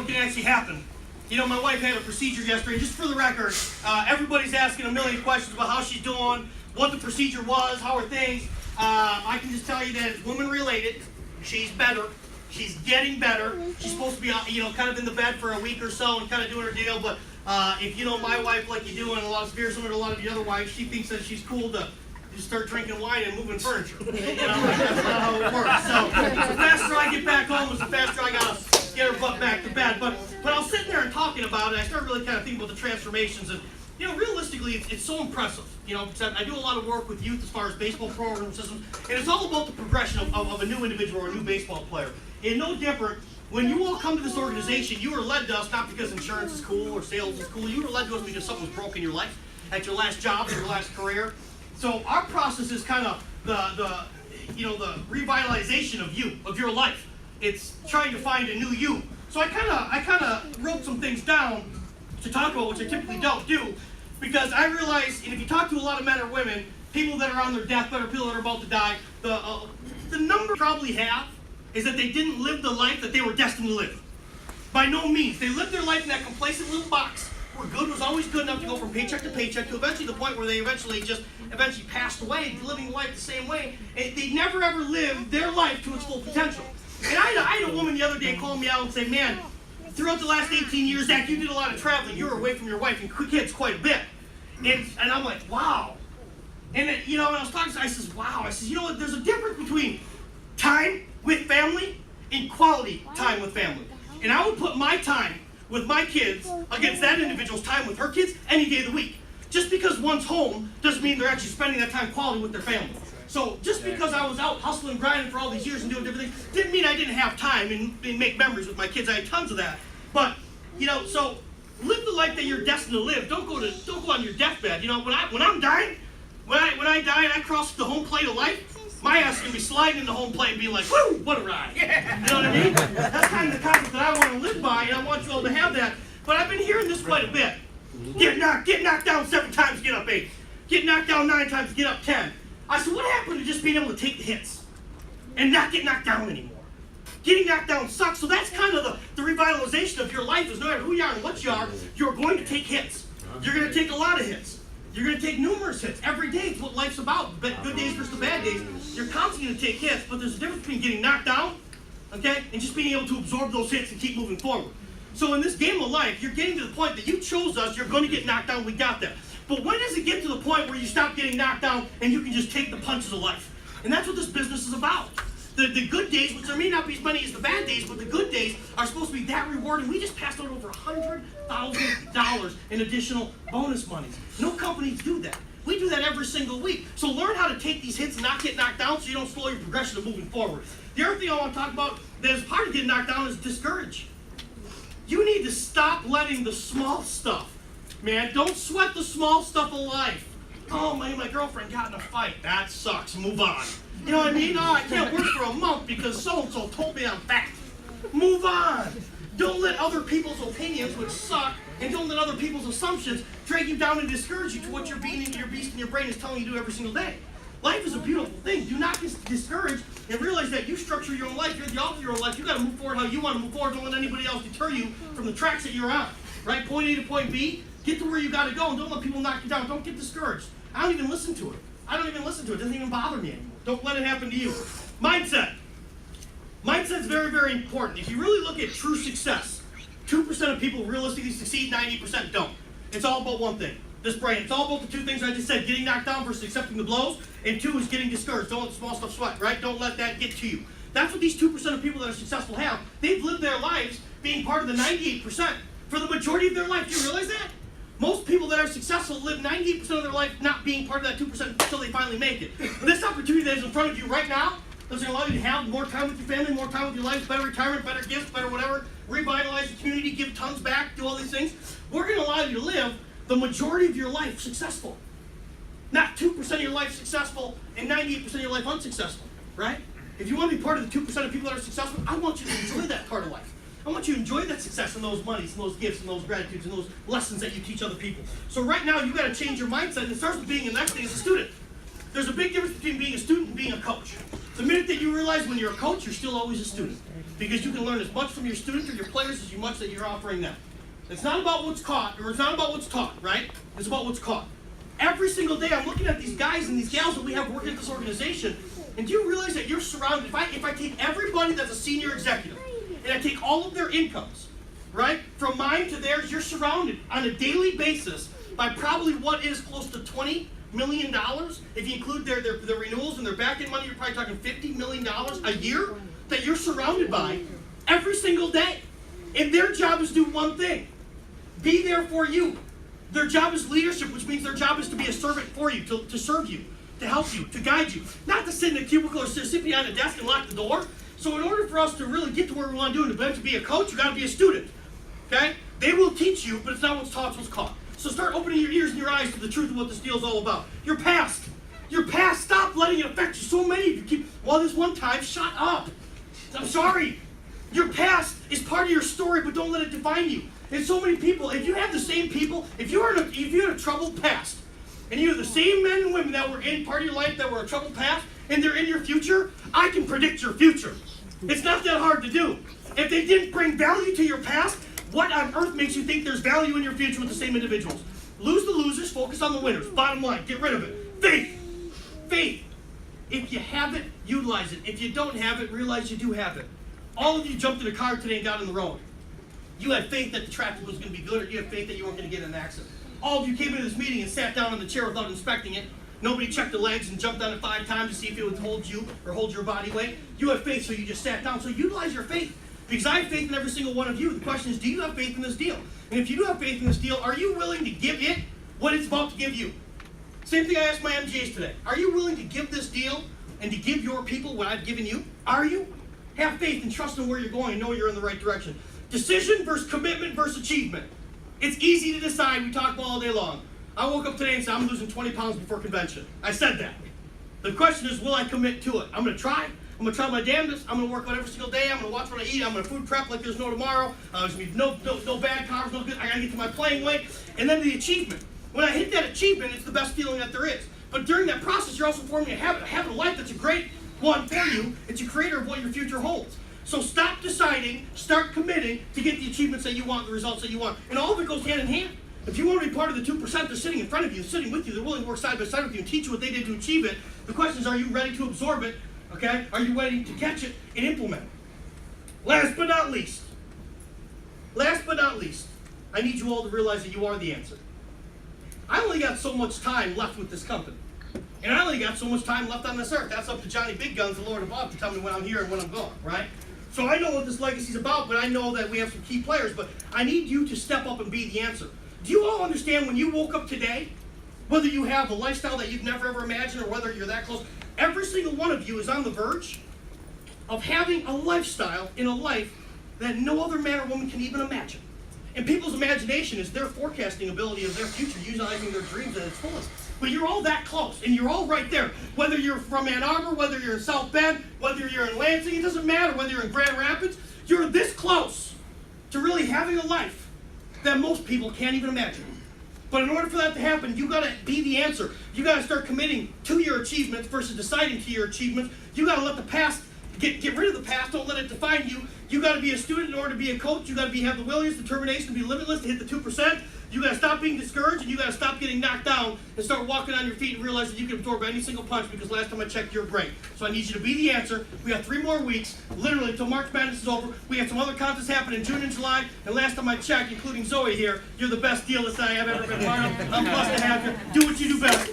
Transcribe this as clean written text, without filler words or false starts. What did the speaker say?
what can actually happen. You know, my wife had a procedure yesterday. Just for the record, everybody's asking a million questions about how she's doing, what the procedure was, how are things. I can just tell you that it's women-related. She's better. She's getting better. She's supposed to be, kind of in the bed for a week or so and kind of doing her deal. But if you know my wife like you do, and a lot of similar to a lot of the other wives, she thinks that she's cool to just start drinking wine and moving furniture. That's not how it works. So the faster I get back home is the faster I gotta get her butt back to bed. But I was sitting there and talking about it. I started really kind of thinking about the transformations, and realistically, it's so impressive. I do a lot of work with youth as far as baseball program systems, and it's all about the progression of a new individual or a new baseball player. And no different. When you all come to this organization, you were led to us not because insurance is cool or sales is cool. You were led to us because something was broken in your life, at your last job, your last career. So our process is kind of the revitalization of your life. It's trying to find a new you. So I kind of wrote some things down to talk about, which I typically don't do, because I realize, and if you talk to a lot of men or women, people that are on their deathbed or people that are about to die, the number you probably have is that they didn't live the life that they were destined to live. By no means. They lived their life in that complacent little box where good was always good enough to go from paycheck to paycheck to eventually the point where they eventually passed away, living life the same way. And they never ever lived their life to its full potential. And I had a woman the other day call me out and say, man, throughout the last 18 years, Zach, you did a lot of traveling. You were away from your wife and kids quite a bit. And I'm like, wow. And then, when I was talking to her, I says, wow. I says, what? There's a difference between time with family and quality time with family. And I would put my time with my kids against that individual's time with her kids any day of the week. Just because one's home doesn't mean they're actually spending that time quality with their family. So just because I was out hustling and grinding for all these years and doing different things didn't mean I didn't have time and make memories with my kids. I had tons of that. But, so live the life that you're destined to live. Don't go on your deathbed. When I'm dying, when I die and I cross the home plate of life, my ass is going to be sliding in the home plate and being like, woo, what a ride. You know what I mean? That's kind of the concept that I want to live by, and I want you all to have that. But I've been hearing this quite a bit. Get knocked down 7 times, get up 8. Get knocked down 9 times, get up 10. I said, what happened to just being able to take the hits and not get knocked down anymore? Getting knocked down sucks. So that's kind of the revitalization of your life is no matter who you are and what you are, you're going to take hits. You're going to take a lot of hits. You're going to take numerous hits. Every day is what life's about. Good days versus the bad days. You're constantly going to take hits, but there's a difference between getting knocked down, okay, and just being able to absorb those hits and keep moving forward. So in this game of life, you're getting to the point that you chose us, you're going to get knocked down, we got there. But when does it get to the point where you stop getting knocked down and you can just take the punches of life? And that's what this business is about. The good days, which there may not be as many as the bad days, but the good days are supposed to be that rewarding. We just passed out over $100,000 in additional bonus monies. No companies do that. We do that every single week. So learn how to take these hits and not get knocked down so you don't slow your progression of moving forward. The other thing I want to talk about that is part of getting knocked down is discourage. You need to stop letting the small stuff, man, don't sweat the small stuff of life. Oh, my girlfriend got in a fight. That sucks. Move on. You know what I mean? Oh, I can't work for a month because so-and-so told me I'm fat. Move on. Don't let other people's opinions, which suck, and don't let other people's assumptions drag you down and discourage you to what your being and your beast in your brain is telling you to do every single day. Life is a beautiful thing. Do not get discouraged and realize that you structure your own life. You're the author of your own life. You got to move forward how you want to move forward. Don't let anybody else deter you from the tracks that you're on. Right? Point A to point B. Get to where you got to go, and don't let people knock you down. Don't get discouraged. I don't even listen to it. It doesn't even bother me anymore. Don't let it happen to you. Mindset. Mindset's very, very important. If you really look at true success, 2% of people realistically succeed, 90% don't. It's all about one thing. This brain. It's all about the two things I just said, getting knocked down versus accepting the blows, and 2 is getting discouraged. Don't let the small stuff sweat, right? Don't let that get to you. That's what these 2% of people that are successful have. They've lived their lives being part of the 98% for the majority of their life. Do you realize that? Most people that are successful live 98% of their life not being part of that 2% until they finally make it. This opportunity that is in front of you right now is going to allow you to have more time with your family, more time with your life, better retirement, better gifts, better whatever, revitalize the community, give tons back, do all these things. We're going to allow you to live the majority of your life successful. Not 2% of your life successful and 98% of your life unsuccessful, right? If you want to be part of the 2% of people that are successful, I want you to enjoy that part of life. I want you to enjoy that success and those monies and those gifts and those gratitudes and those lessons that you teach other people. So right now, you've got to change your mindset, and it starts with being the next thing as a student. There's a big difference between being a student and being a coach. The minute that you realize when you're a coach, you're still always a student. because you can learn as much from your students or your players as much that you're offering them. It's not about what's caught, or it's not about what's taught, right? It's about what's caught. Every single day I'm looking at these guys and these gals that we have working at this organization, and do you realize that you're surrounded, if I take everybody that's a senior executive, and I take all of their incomes, right, from mine to theirs, you're surrounded on a daily basis by probably what is close to $20 million. If you include their renewals and their back-end money, you're probably talking $50 million a year that you're surrounded by every single day. And their job is to do one thing: be there for you. Their job is leadership, which means their job is to be a servant for you, to serve you, to help you, to guide you. Not to sit in a cubicle or sit behind a desk and lock the door. So in order for us to really get to where we want to do and to be a coach, you got to be a student. Okay? They will teach you, but it's not what's taught, it's what's caught. So start opening your ears and your eyes to the truth of what this deal is all about. Your past. Your past. Stop letting it affect you. So many of you keep, well, this one time, shut up. I'm sorry. Your past is part of your story, but don't let it define you. And so many people, if you have the same people, if you had a troubled past, and you have the same men and women that were in part of your life that were a troubled past, and they're in your future, I can predict your future. It's not that hard to do. If they didn't bring value to your past, what on earth makes you think there's value in your future with the same individuals? Lose the losers, focus on the winners. Bottom line, get rid of it. Faith. Faith. If you have it, utilize it. If you don't have it, realize you do have it. All of you jumped in a car today and got on the road. You had faith that the traffic was going to be good, or you had faith that you weren't going to get in an accident. All of you came into this meeting and sat down on the chair without inspecting it. Nobody checked the legs and jumped on it 5 times to see if it would hold you or hold your body weight. You have faith, so you just sat down. So utilize your faith. Because I have faith in every single one of you. The question is, do you have faith in this deal? And if you do have faith in this deal, are you willing to give it what it's about to give you? Same thing I asked my MGAs today. Are you willing to give this deal and to give your people what I've given you? Are you? Have faith and trust in where you're going and know you're in the right direction. Decision versus commitment versus achievement. It's easy to decide. We talk about all day long. I woke up today and said, I'm losing 20 pounds before convention. I said that. The question is, will I commit to it? I'm going to try. I'm going to try my damnedest. I'm going to work out every single day. I'm going to watch what I eat. I'm going to food prep like there's no tomorrow. There's going to be no bad carbs, no good. I got to get to my playing weight. And then the achievement. When I hit that achievement, it's the best feeling that there is. But during that process, you're also forming a habit. Having a life that's a great one for you. It's a creator of what your future holds. So stop deciding, start committing to get the achievements that you want, the results that you want. And all of it goes hand in hand. If you want to be part of the 2%, they're sitting in front of you, sitting with you, they're willing to work side by side with you and teach you what they did to achieve it. The question is, are you ready to absorb it? Okay? Are you ready to catch it and implement it? Last but not least, I need you all to realize that you are the answer. I only got so much time left with this company. And I only got so much time left on this earth. That's up to Johnny Big Guns, the Lord above, to tell me when I'm here and when I'm gone, right? So I know what this legacy's about, but I know that we have some key players, but I need you to step up and be the answer. Do you all understand when you woke up today, whether you have a lifestyle that you've never ever imagined or whether you're that close, every single one of you is on the verge of having a lifestyle in a life that no other man or woman can even imagine. And people's imagination is their forecasting ability of their future, utilizing their dreams at its fullest. But you're all that close, and you're all right there. Whether you're from Ann Arbor, whether you're in South Bend, whether you're in Lansing, it doesn't matter. Whether you're in Grand Rapids, you're this close to really having a life that most people can't even imagine. But in order for that to happen, you got to be the answer. You got to start committing to your achievements versus deciding to your achievements. You got to let the past get rid of the past. Don't let it define you. You got to be a student in order to be a coach. You got to have the willingness, determination to be limitless, to hit the 2%. You got to stop being discouraged, and you got to stop getting knocked down and start walking on your feet and realize that you can absorb any single punch, because last time I checked, you're great. So I need you to be the answer. We have 3 more weeks, literally until March Madness is over. We have some other contests happening in June and July, and last time I checked, including Zoe here, you're the best dealist I have ever been part of. I'm blessed to have you. Do what you do best.